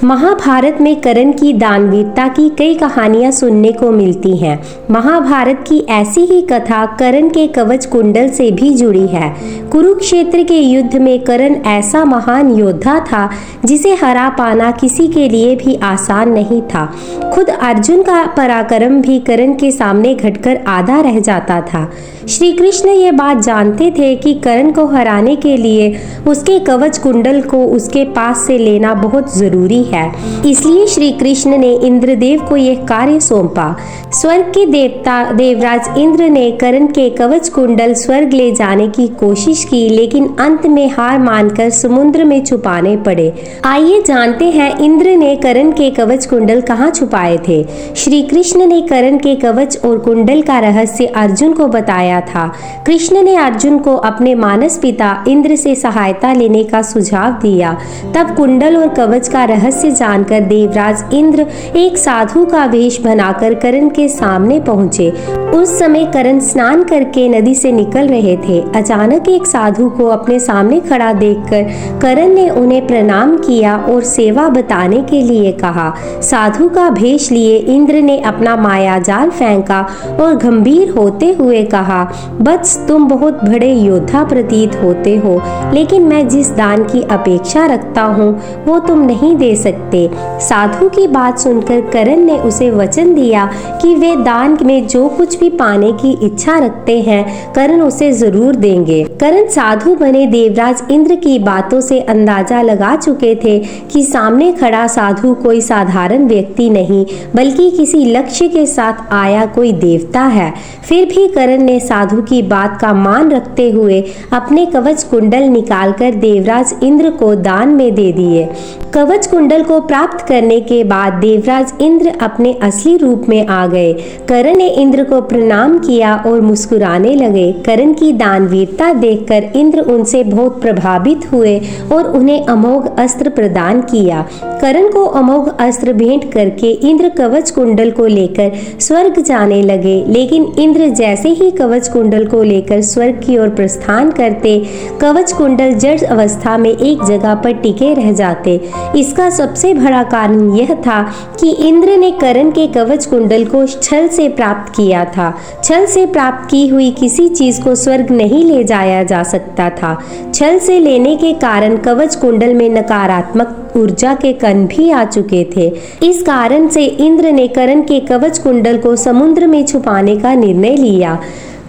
महाभारत में कर्ण की दानवीरता की कई कहानियां सुनने को मिलती हैं। महाभारत की ऐसी ही कथा कर्ण के कवच कुंडल से भी जुड़ी है। कुरुक्षेत्र के युद्ध में कर्ण ऐसा महान योद्धा था जिसे हरा पाना किसी के लिए भी आसान नहीं था। खुद अर्जुन का पराक्रम भी कर्ण के सामने घटकर आधा रह जाता था। श्री कृष्ण ये बात जानते थे कि कर्ण को हराने के लिए उसके कवच कुंडल को उसके पास से लेना बहुत जरूरी है। इसलिए श्री कृष्ण ने इंद्रदेव को यह कार्य सौंपा। स्वर्ग के देवता देवराज इंद्र ने कर्ण के कवच कुंडल स्वर्ग ले जाने की कोशिश की, लेकिन अंत में हार मानकर समुद्र में छुपाने पड़े। आइए जानते हैं इंद्र ने कर्ण के कवच कुंडल कहाँ छुपाए थे। श्री कृष्ण ने कर्ण के कवच और कुंडल का रहस्य अर्जुन को बताया था। कृष्ण ने अर्जुन को अपने मानस पिता इंद्र से सहायता लेने का सुझाव दिया। तब कुंडल और कवच का रहस्य जानकर देवराज इंद्र एक साधु का वेश बनाकर कर्ण के सामने पहुंचे। उस समय कर्ण स्नान करके नदी से निकल रहे थे। अचानक एक साधु को अपने सामने खड़ा देखकर कर्ण ने उन्हें प्रणाम किया और सेवा बताने के लिए कहा। साधु का भेष लिए इंद्र ने अपना मायाजाल फेंका और गंभीर होते हुए कहा, बत्स तुम बहुत बड़े योद्धा प्रतीत होते हो, लेकिन मैं जिस दान की अपेक्षा रखता हूँ वो तुम नहीं दे सकते। साधु की बात सुनकर कर्ण ने उसे वचन दिया कि वे दान में जो कुछ भी पाने की इच्छा रखते हैं कर्ण उसे जरूर देंगे। कर्ण साधु बने देवराज इंद्र की बातों से अंदाजा लगा चुके थे कि सामने खड़ा साधु कोई साधारण व्यक्ति नहीं बल्कि किसी लक्ष्य के साथ आया कोई देवता है। फिर भी कर्ण ने साधु की बात का मान रखते हुए अपने कवच कुंडल निकालकर देवराज इंद्र को दान में दे दिए। कवच कुंडल को प्राप्त करने के बाद देवराज इंद्र अपने असली रूप में आ गए। कर्ण ने इंद्र को प्रणाम किया और मुस्कुराने लगे। कर्ण की दानवीरता देखकर इंद्र उनसे बहुत प्रभावित हुए और उन्हें अमोघ अस्त्र प्रदान किया। कर्ण को अमोघ अस्त्र भेंट करके इंद्र कवच कुंडल को लेकर स्वर्ग जाने लगे, लेकिन इंद्र जैसे ही कवच कुंडल को लेकर स्वर्ग की ओर प्रस्थान करते, कवच कुंडल जड़ अवस्था में एक जगह पर टिके रह जाते। इसका सबसे बड़ा कारण यह था कि इंद्र ने कर्ण के कवच कुंडल को छल से प्राप्त किया था। छल से प्राप्त की हुई किसी चीज को स्वर्ग नहीं ले जाया जा सकता था। छल से लेने के कारण कवच कुंडल में नकारात्मक ऊर्जा के कण भी आ चुके थे। इस कारण से इंद्र ने कर्ण के कवच कुंडल को समुद्र में छुपाने का निर्णय लिया।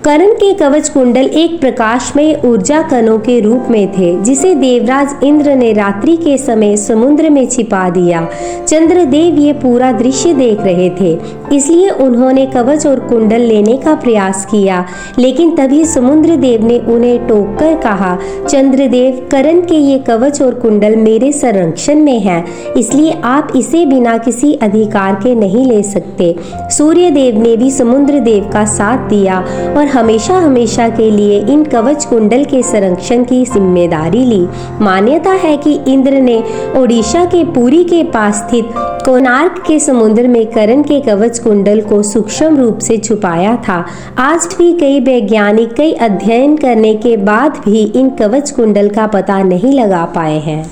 कर्ण के कवच कुंडल एक प्रकाशमय ऊर्जा कणों के रूप में थे, जिसे देवराज इंद्र ने रात्रि के समय समुद्र में छिपा दिया। चंद्रदेव ये पूरा दृश्य देख रहे थे, इसलिए उन्होंने कवच और कुंडल लेने का प्रयास किया, लेकिन तभी समुद्र देव ने उन्हें टोककर कहा, चंद्रदेव, कर्ण के ये कवच और कुंडल मेरे संरक्षण में है, इसलिए आप इसे बिना किसी अधिकार के नहीं ले सकते। सूर्य देव ने भी समुद्र देव का साथ दिया और हमेशा हमेशा के लिए इन कवच कुंडल के संरक्षण की जिम्मेदारी ली। मान्यता है कि इंद्र ने ओडिशा के पुरी के पास स्थित कोणार्क के समुद्र में कर्ण के कवच कुंडल को सूक्ष्म रूप से छुपाया था। आज भी कई वैज्ञानिक कई अध्ययन करने के बाद भी इन कवच कुंडल का पता नहीं लगा पाए हैं।